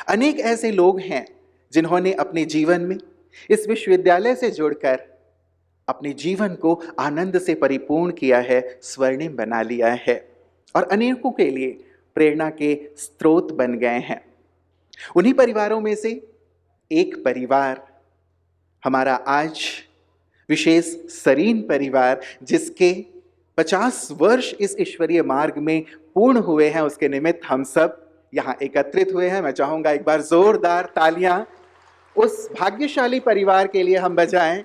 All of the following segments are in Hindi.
अनेक ऐसे लोग हैं जिन्होंने अपने जीवन में इस विश्वविद्यालय से जुड़कर अपने जीवन को आनंद से परिपूर्ण किया है, स्वर्णिम बना लिया है और अनेकों के लिए प्रेरणा के स्रोत बन गए हैं। उन्हीं परिवारों में से एक परिवार हमारा आज विशेष सरीन परिवार, जिसके 50 वर्ष इस ईश्वरीय मार्ग में पूर्ण हुए हैं, उसके निमित्त हम सब यहाँ एकत्रित हुए हैं। मैं चाहूंगा एक बार जोरदार तालियां उस भाग्यशाली परिवार के लिए हम बजाएं।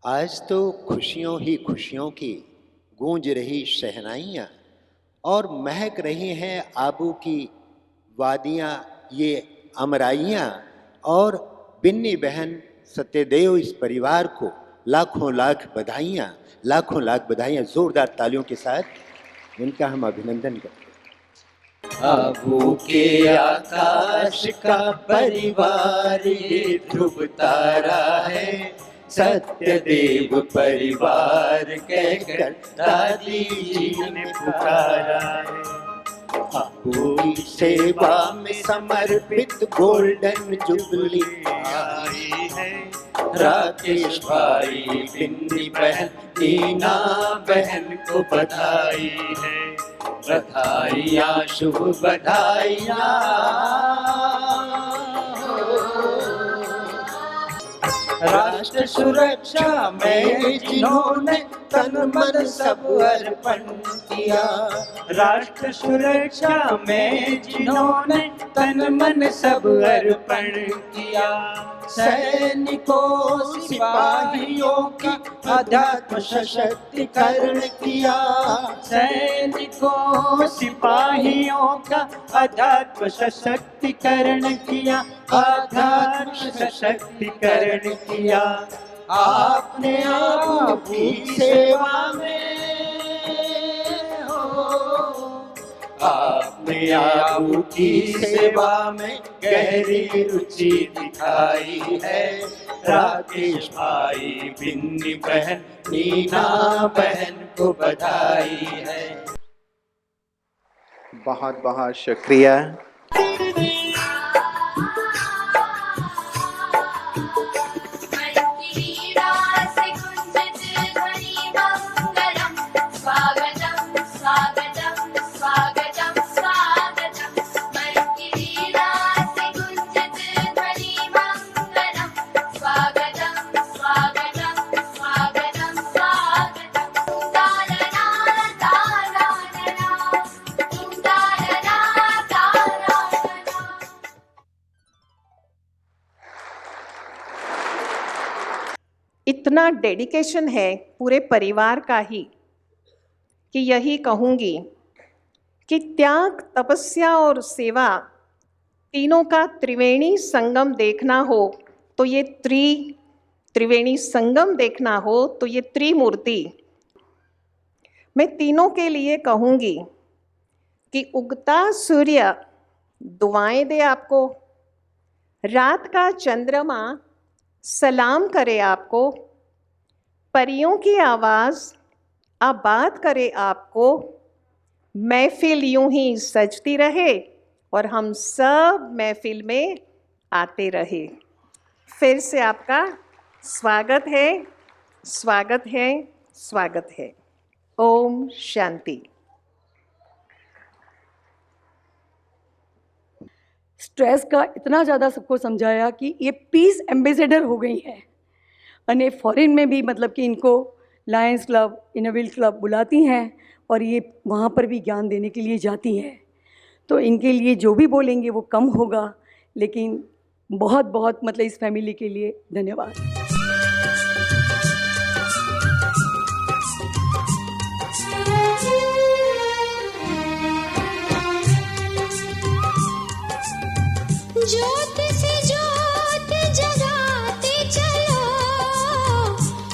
आज तो खुशियों ही खुशियों की गूंज रही शहनाइयाँ और महक रही हैं आबू की वादियाँ, ये अमराइयाँ। और बिन्नी बहन सत्यदेव इस परिवार को लाखों लाख बधाइयाँ, लाखों लाख बधाइयाँ। जोरदार तालियों के साथ उनका हम अभिनंदन करते हैं। आबू के आकाश का परिवार ये ध्रुव तारा है, सत्यदेव परिवार कहकर दादी जी ने पुकारा है। आबू की सेवा में समर्पित गोल्डन जुबली आई है। राकेश भाई, बिन्नी बहन, टीना बहन को बधाई है। बधाइयाँ शुभ बधाइयाँ। राष्ट्र सुरक्षा में जिन्होंने तन मन सब अर्पण किया, राष्ट्र सुरक्षा में जिन्होंने तन मन सब अर्पण किया। सैनिकों सिपाहियों का अध्यात्म सशक्तिकरण किया। सैनिकों सिपाहियों का अध्यात्म सशक्तिकरण किया। अध्यात्म सशक्तिकरण किया। आपने आपकी सेवा में आपने आपकी सेवा में गहरी रुचि दिखाई है। राकेश भाई, बिन्नी बहन, नीना बहन को बधाई है। बहुत बहुत शुक्रिया। इतना डेडिकेशन है पूरे परिवार का ही कि यही कहूँगी कि त्याग, तपस्या और सेवा तीनों का त्रिवेणी संगम देखना हो तो ये त्रिवेणी संगम देखना हो तो ये त्रिमूर्ति। मैं तीनों के लिए कहूँगी कि उगता सूर्य दुआएं दे आपको, रात का चंद्रमा सलाम करे आपको, परियों की आवाज़ आबाद करे आपको, महफिल यूं ही सजती रहे और हम सब महफिल में आते रहे। फिर से आपका स्वागत है, स्वागत है, स्वागत है। ओम शांति। स्ट्रेस का इतना ज़्यादा सबको समझाया कि ये पीस एम्बेसडर हो गई हैं। अने फॉरेन में भी मतलब कि इनको लायंस क्लब, इनोविल क्लब बुलाती हैं और ये वहाँ पर भी ज्ञान देने के लिए जाती हैं। तो इनके लिए जो भी बोलेंगे वो कम होगा, लेकिन बहुत बहुत मतलब इस फैमिली के लिए धन्यवाद। ज्योत से ज्योत जगाते चलो,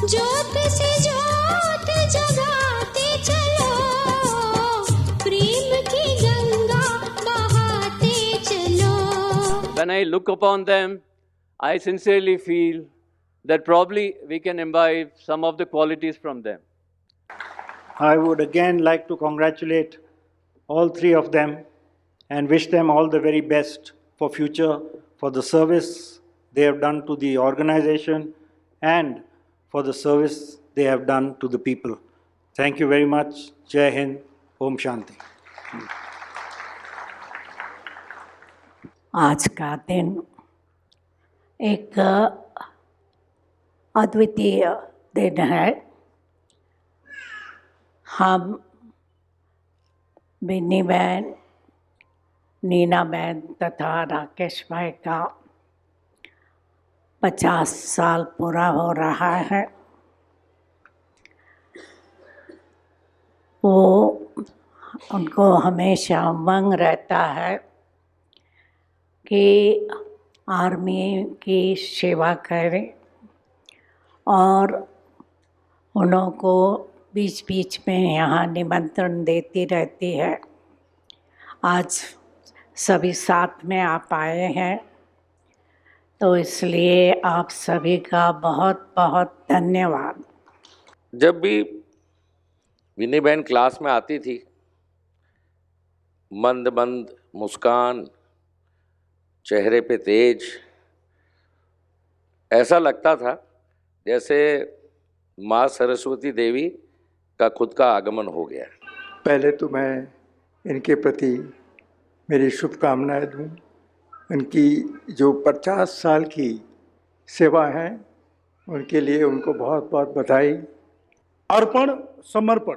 ज्योत से ज्योत जगाते चलो, प्रेम की गंगा बहाते चलो। When I look upon them, I sincerely feel that probably we can imbibe some of the qualities from them. I would again like to congratulate all three of them and wish them all the very best for future, for the service they have done to the organization and for the service they have done to the people. Thank you very much. Jai Hind. Om Shanti. आज का दिन एक अद्वितीय दिन है। हम बिन्नी बहन, नीना बहन तथा राकेश भाई का 50 साल पूरा हो रहा है। वो उनको हमेशा उमंग रहता है कि आर्मी की सेवा करें और उन्हों को बीच बीच में यहाँ निमंत्रण देती रहती है। आज सभी साथ में आप आए हैं तो इसलिए आप सभी का बहुत बहुत धन्यवाद। जब भी विनी बहन क्लास में आती थी, मंद मंद मुस्कान, चेहरे पे तेज, ऐसा लगता था जैसे माँ सरस्वती देवी का खुद का आगमन हो गया। पहले तो मैं इनके प्रति मेरी शुभकामनाएं दूं। उनकी जो 50 साल की सेवा है उनके लिए उनको बहुत बहुत बधाई। अर्पण, समर्पण,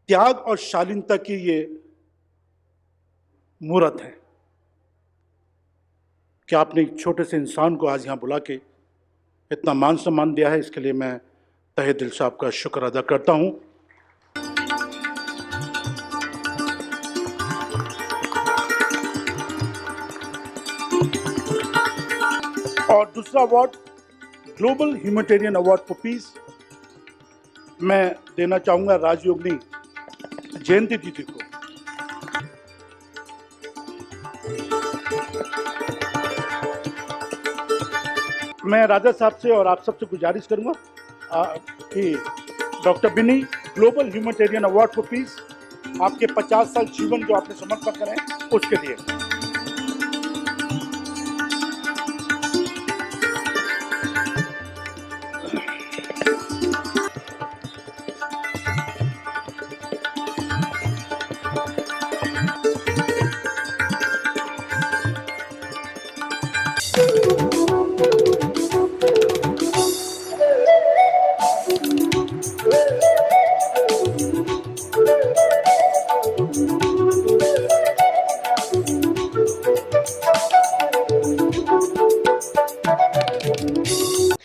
त्याग और शालीनता की ये मूर्त है। कि आपने एक छोटे से इंसान को आज यहाँ बुला के इतना मान सम्मान दिया है, इसके लिए मैं तहे दिल से आपका शुक्र अदा करता हूँ। और दूसरा award global humanitarian award for piece मैं देना चाहूँगा राजयोगिनी जयंती दीदी को। मैं राजा साहब से और आप सबसे गुजारिश करूंगा कि doctor Binny global humanitarian award for piece आपके 50 साल जीवन जो आपने समर्पण करें उसके लिए।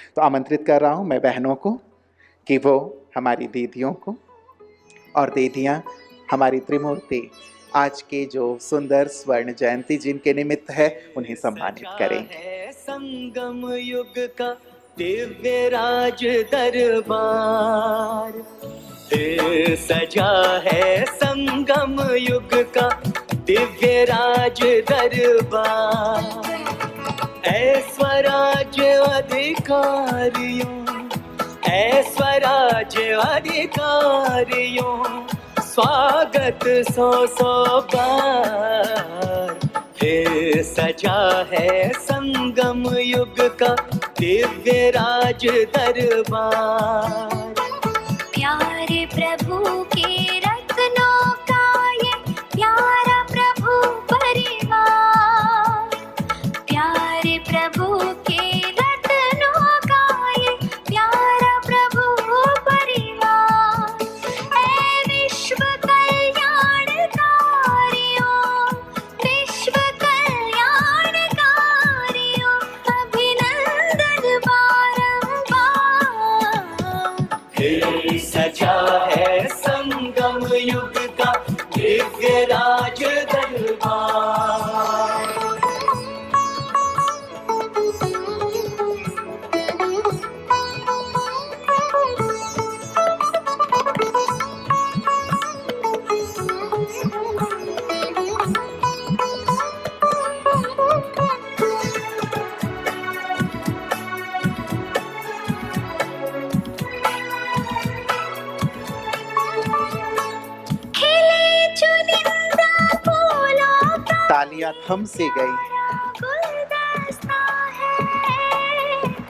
तो आमंत्रित कर रहा हूं मैं बहनों को कि वो हमारी दीदियों को और दीदियां हमारी त्रिमूर्ति आज के जो सुंदर स्वर्ण जयंती जिनके निमित्त है उन्हें सम्मानित करेंगे। संगम युग का दिव्य राज दरबार सजा है, संगम युग का दिव्य राज दरबार। स्वराज्य अधिकारियों, स्वराज्य अधिकारियों, स्वागत सौ सौ बार। सजा है संगम युग का दिव्य राज दरबार। प्यारे प्रभु के रत्नों का ये प्यारा प्रभु परिवार। प्यारे प्रभु के रत्नों का ये प्यारा प्रभु परिवार। ऐ विश्व कल्याणकारियों, विश्व कल्याणकारियों, अभिनंदन बारंबार। सजा है संगम युग का दिव्य राज दरबार। तालियां थम से गई। गुलदस्ता है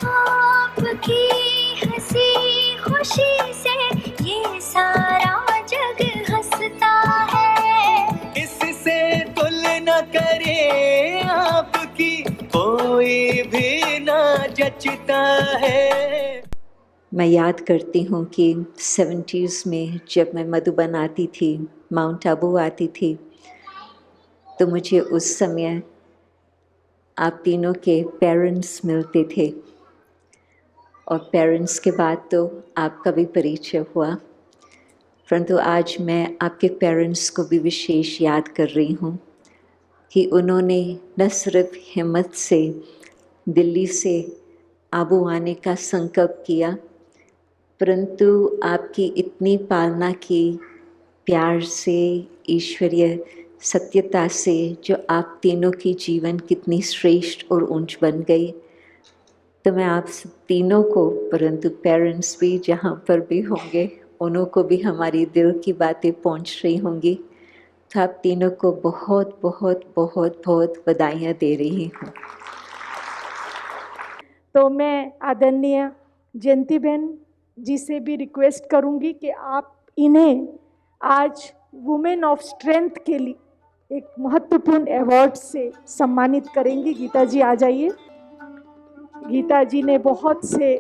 आपकी हंसी खुशी से, ये सारा जग हंसता है। इससे तुलना करे आपकी कोई भी ना जचता है। मैं याद करती हूँ कि 70s में जब मैं मधुबन आती थी, माउंट आबू आती थी, तो मुझे उस समय आप तीनों के पेरेंट्स मिलते थे और पेरेंट्स के बाद तो आपका भी परिचय हुआ। परंतु आज मैं आपके पेरेंट्स को भी विशेष याद कर रही हूँ कि उन्होंने न सिर्फ हिम्मत से दिल्ली से आबू आने का संकल्प किया, परंतु आपकी इतनी पालना की, प्यार से, ईश्वरीय सत्यता से, जो आप तीनों की जीवन कितनी श्रेष्ठ और ऊंच बन गई। तो मैं आप तीनों को, परंतु पेरेंट्स भी जहाँ पर भी होंगे, उन्हों को भी हमारी दिल की बातें पहुँच रही होंगी। तो आप तीनों को बहुत बहुत बहुत बहुत बधाइयाँ दे रही हूँ। तो मैं आदरणीय जयंती बहन जी से भी रिक्वेस्ट करूँगी कि आप इन्हें आज वुमेन ऑफ स्ट्रेंथ के लिए एक महत्वपूर्ण अवार्ड से सम्मानित करेंगी। गीता जी आ जाइए। गीता जी ने बहुत से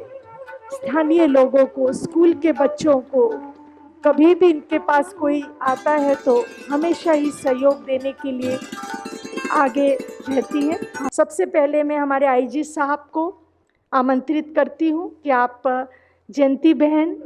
स्थानीय लोगों को, स्कूल के बच्चों को, कभी भी इनके पास कोई आता है तो हमेशा ही सहयोग देने के लिए आगे रहती हैं। सबसे पहले मैं हमारे आईजी साहब को आमंत्रित करती हूँ कि आप जयंती बहन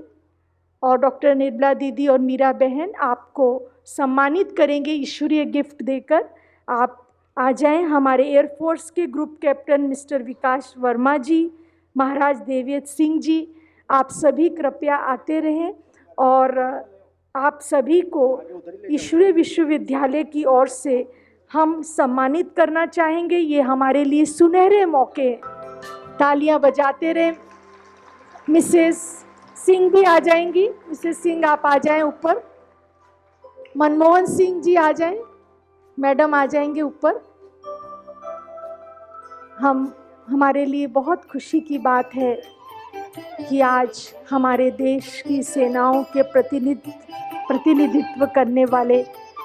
और डॉक्टर निर्मला दीदी और मीरा बहन आपको सम्मानित करेंगे ईश्वरीय गिफ्ट देकर। आप आ जाएं। हमारे एयरफोर्स के ग्रुप कैप्टन मिस्टर विकास वर्मा जी, महाराज देवव्रत सिंह जी, आप सभी कृपया आते रहें और आप सभी को ईश्वरीय विश्वविद्यालय की ओर से हम सम्मानित करना चाहेंगे। ये हमारे लिए सुनहरे मौके हैं। तालियां बजाते रहें। मिसेस सिंह भी आ जाएंगी। मिसेस सिंह आप आ जाएं ऊपर। मनमोहन सिंह जी आ जाएं। मैडम आ जाएंगे ऊपर। हमारे लिए बहुत खुशी की बात है कि आज हमारे देश की सेनाओं के प्रतिनिधित्व करने वाले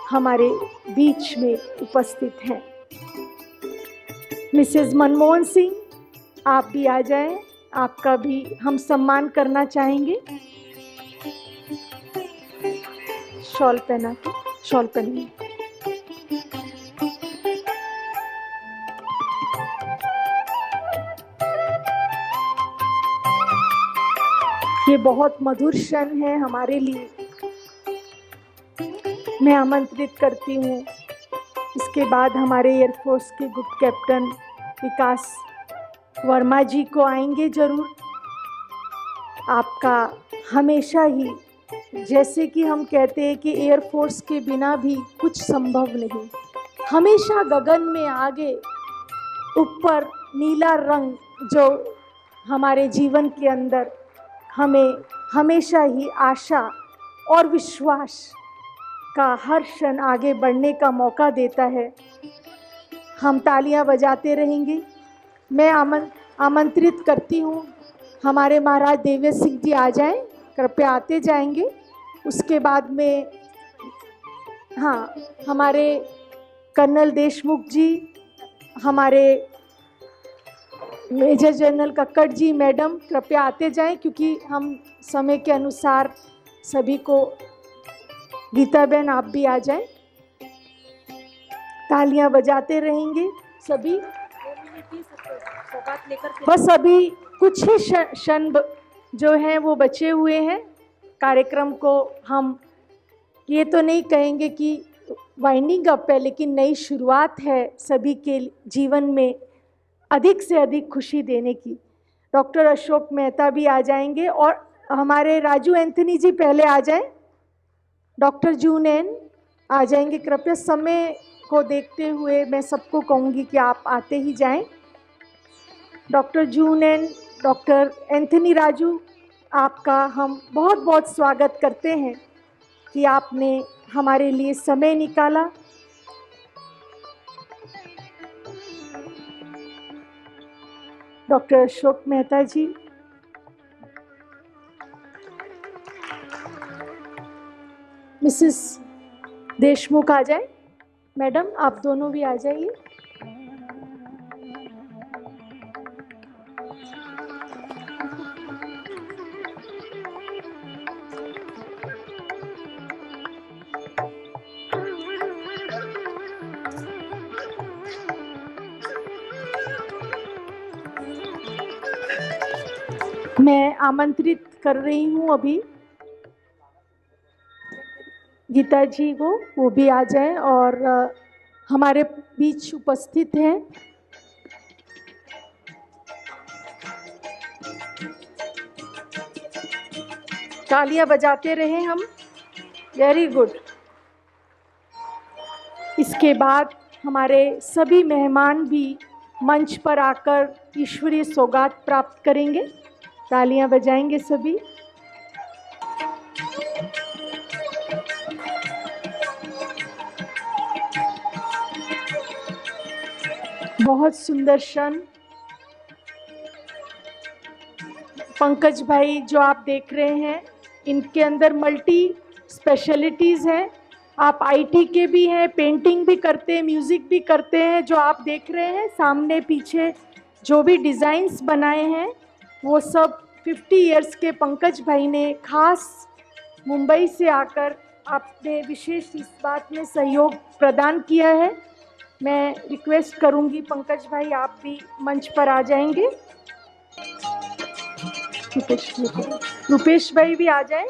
हमारे बीच में उपस्थित हैं। मिसेस मनमोहन सिंह आप भी आ जाएं। आपका भी हम सम्मान करना चाहेंगे। शॉल पहना के, शॉल पहनिए। ये बहुत मधुर क्षण है हमारे लिए। मैं आमंत्रित करती हूँ। इसके बाद हमारे एयरफोर्स के ग्रुप कैप्टन विकास वर्मा जी को आएंगे जरूर। आपका हमेशा ही, जैसे कि हम कहते हैं कि एयरफोर्स के बिना भी कुछ संभव नहीं, हमेशा गगन में आगे ऊपर नीला रंग जो हमारे जीवन के अंदर हमें हमेशा ही आशा और विश्वास का हर क्षण आगे बढ़ने का मौका देता है। हम तालियां बजाते रहेंगे। मैं आमंत्रित करती हूँ हमारे महाराज देवव्रत सिंह जी आ जाएं, कृपया आते जाएंगे। उसके बाद में हमारे कर्नल देशमुख जी, हमारे major general Kakkar ji, madam कृपया आते जाएं क्योंकि हम समय के अनुसार सभी को। गीता बहन आप भी आ जाएं। तालियां बजाते रहेंगे सभी। बस अभी कुछ ही क्षण जो हैं वो बचे हुए हैं। कार्यक्रम को हम ये तो नहीं कहेंगे कि वाइंडिंग अप है, लेकिन नई शुरुआत है सभी के जीवन में अधिक से अधिक खुशी देने की। डॉक्टर अशोक मेहता भी आ जाएंगे और हमारे राजू एंथनी जी पहले आ जाएं। डॉक्टर जूनैन आ जाएंगे। कृपया समय को देखते हुए मैं सबको कहूँगी कि आप आते ही जाएं। डॉक्टर जूनैन, डॉक्टर एंथनी राजू, आपका हम बहुत बहुत स्वागत करते हैं कि आपने हमारे लिए समय निकाला। डॉक्टर अशोक मेहता जी, मिसेस देशमुख आ जाए। मैडम आप दोनों भी आ जाइए। मैं आमंत्रित कर रही हूँ अभी गीता जी को, वो भी आ जाएं और हमारे बीच उपस्थित हैं। तालियां बजाते रहें हम। Very good. इसके बाद हमारे सभी मेहमान भी मंच पर आकर ईश्वरीय सौगात प्राप्त करेंगे। तालियां बजाएंगे सभी। बहुत सुंदर क्षण। पंकज भाई जो आप देख रहे हैं, इनके अंदर मल्टी स्पेशलिटीज़ हैं। आप आईटी के भी हैं, पेंटिंग भी करते हैं, म्यूज़िक भी करते हैं। जो आप देख रहे हैं सामने पीछे जो भी डिज़ाइंस बनाए हैं वो सब 50 इयर्स के पंकज भाई ने खास मुंबई से आकर आपने विशेष इस बात में सहयोग प्रदान किया है। मैं रिक्वेस्ट करूंगी पंकज भाई आप भी मंच पर आ जाएंगे। रुपेश भाई भी आ जाएं।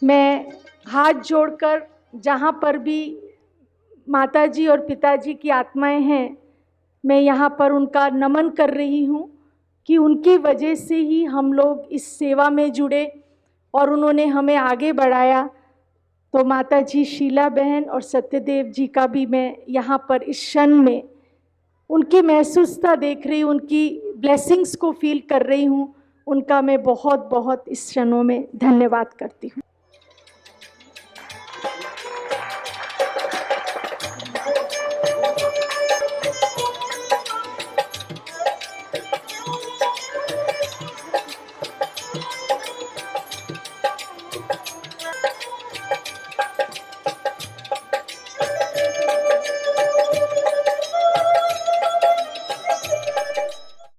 मैं हाथ जोड़कर जहाँ पर भी माताजी और पिताजी की आत्माएं हैं, मैं यहाँ पर उनका नमन कर रही हूँ कि उनकी वजह से ही हम लोग इस सेवा में जुड़े और उन्होंने हमें आगे बढ़ाया। तो माताजी शीला बहन और सत्यदेव जी का भी मैं यहाँ पर इस क्षण में उनकी महसूसता देख रही हूँ, उनकी ब्लेसिंग्स को फील कर रही हूँ। उनका मैं बहुत बहुत इस क्षणों में धन्यवाद करती हूँ।